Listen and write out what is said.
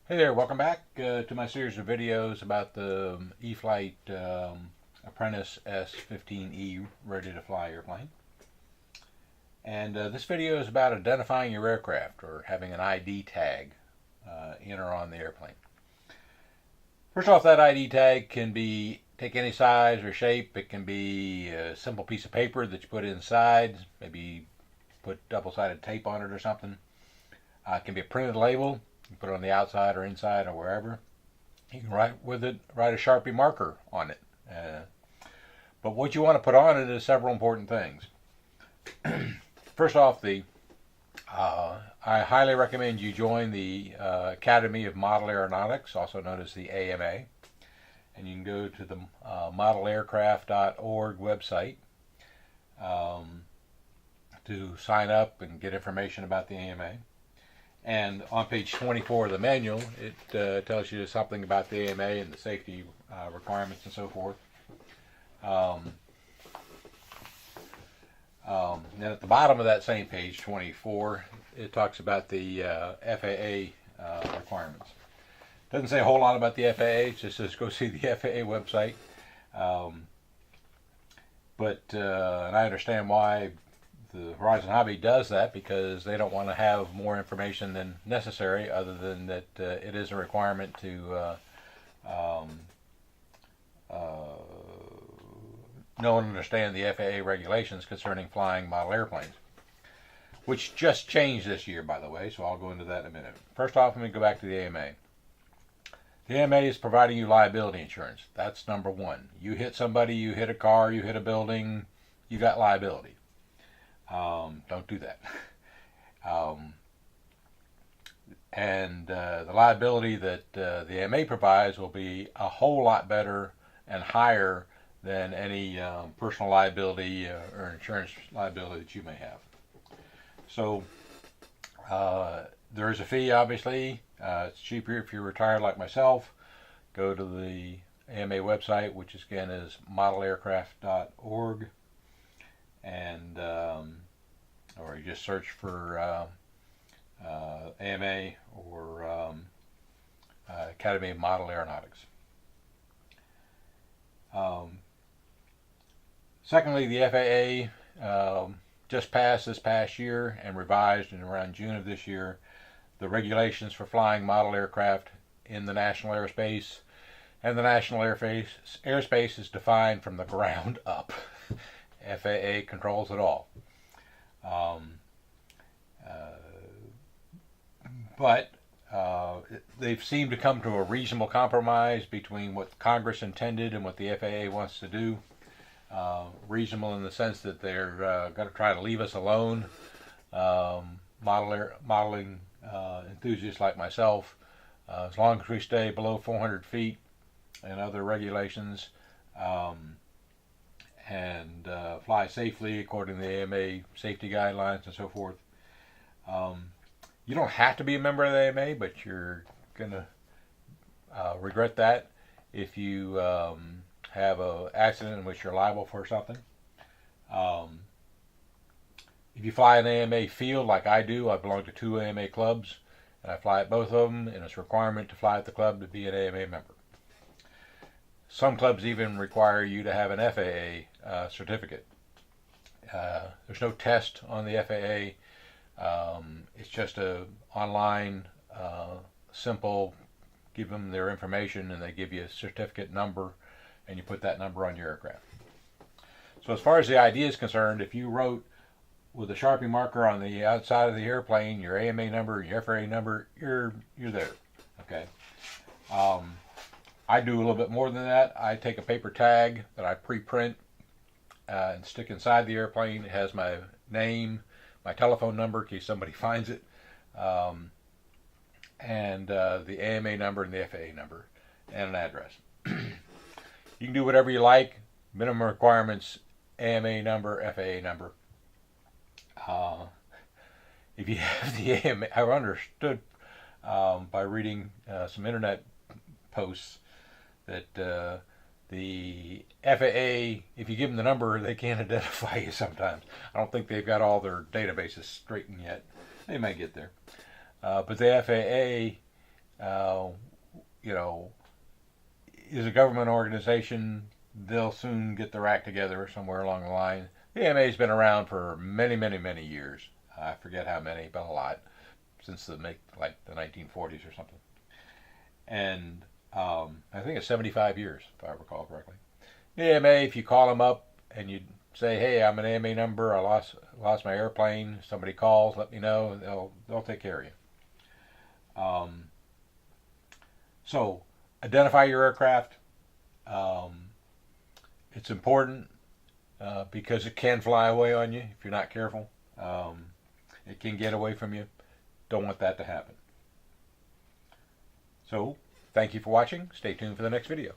Hey there, welcome back to my series of videos about the E-Flite Apprentice S 15E ready to fly airplane. And this video is about identifying your aircraft or having an ID tag in or on the airplane. First off, that ID tag can take any size or shape. It can be a simple piece of paper that you put inside, maybe put double-sided tape on it or something. It can be a printed label. You put it on the outside or inside or wherever. You can write a Sharpie marker on it. But what you want to put on it is several important things. First off, I highly recommend you join the Academy of Model Aeronautics, also known as the AMA. And you can go to the modelaircraft.org website to sign up and get information about the AMA. And on page 24 of the manual, it tells you something about the AMA and the safety requirements and so forth. Then at the bottom of that same page, 24, it talks about the FAA requirements. Doesn't say a whole lot about the FAA. It just says go see the FAA website. And I understand why the Horizon Hobby does that, because they don't want to have more information than necessary, other than that it is a requirement to know and understand the FAA regulations concerning flying model airplanes, which just changed this year, by the way, so I'll go into that in a minute. First off, let me go back to the AMA. The AMA is providing you liability insurance. That's number one. You hit somebody, you hit a car, you hit a building, you got liability. Don't do that. The liability that the AMA provides will be a whole lot better and higher than any personal liability or insurance liability that you may have. So there is a fee, obviously. It's cheaper if you're retired like myself. Go to the AMA website, which again is modelaircraft.org. And or you just search for AMA or Academy of Model Aeronautics. Secondly, the FAA just passed this past year and revised in around June of this year the regulations for flying model aircraft in the national airspace, and the national airspace is defined from the ground up. FAA controls it all. But they've seemed to come to a reasonable compromise between what Congress intended and what the FAA wants to do. Reasonable in the sense that they're going to try to leave us alone, modeling enthusiasts like myself, as long as we stay below 400 feet and other regulations. And fly safely according to the AMA safety guidelines and so forth. You don't have to be a member of the AMA, but you're going to regret that if you have an accident in which you're liable for something. If you fly an AMA field like I do, I belong to 2 AMA clubs, and I fly at both of them, and it's a requirement to fly at the club to be an AMA member. Some clubs even require you to have an FAA certificate. There's no test on the FAA. It's just a online, simple, give them their information and they give you a certificate number, and you put that number on your aircraft. So as far as the ID is concerned, if you wrote with a Sharpie marker on the outside of the airplane your AMA number, your FAA number, you're there. Okay. I do a little bit more than that. I take a paper tag that I pre-print and stick inside the airplane. It has my name, my telephone number in case somebody finds it, and the AMA number and the FAA number, and an address. You can do whatever you like. Minimum requirements: AMA number, FAA number. If you have the AMA, I understood by reading some internet posts that the FAA, if you give them the number, they can't identify you sometimes. I don't think they've got all their databases straightened yet. They may get there. But the FAA uh, you know, is a government organization. They'll soon get their act together somewhere along the line. The AMA's been around for many, many, many years. I forget how many, but a lot, since like the 1940s or something. And I think it's 75 years, if I recall correctly. The AMA, if you call them up and you say, "Hey, I'm an AMA number. I lost my airplane. Somebody calls, let me know." They'll take care of you. So identify your aircraft. Um, it's important because it can fly away on you if you're not careful. It can get away from you. Don't want that to happen. So, thank you for watching. Stay tuned for the next video.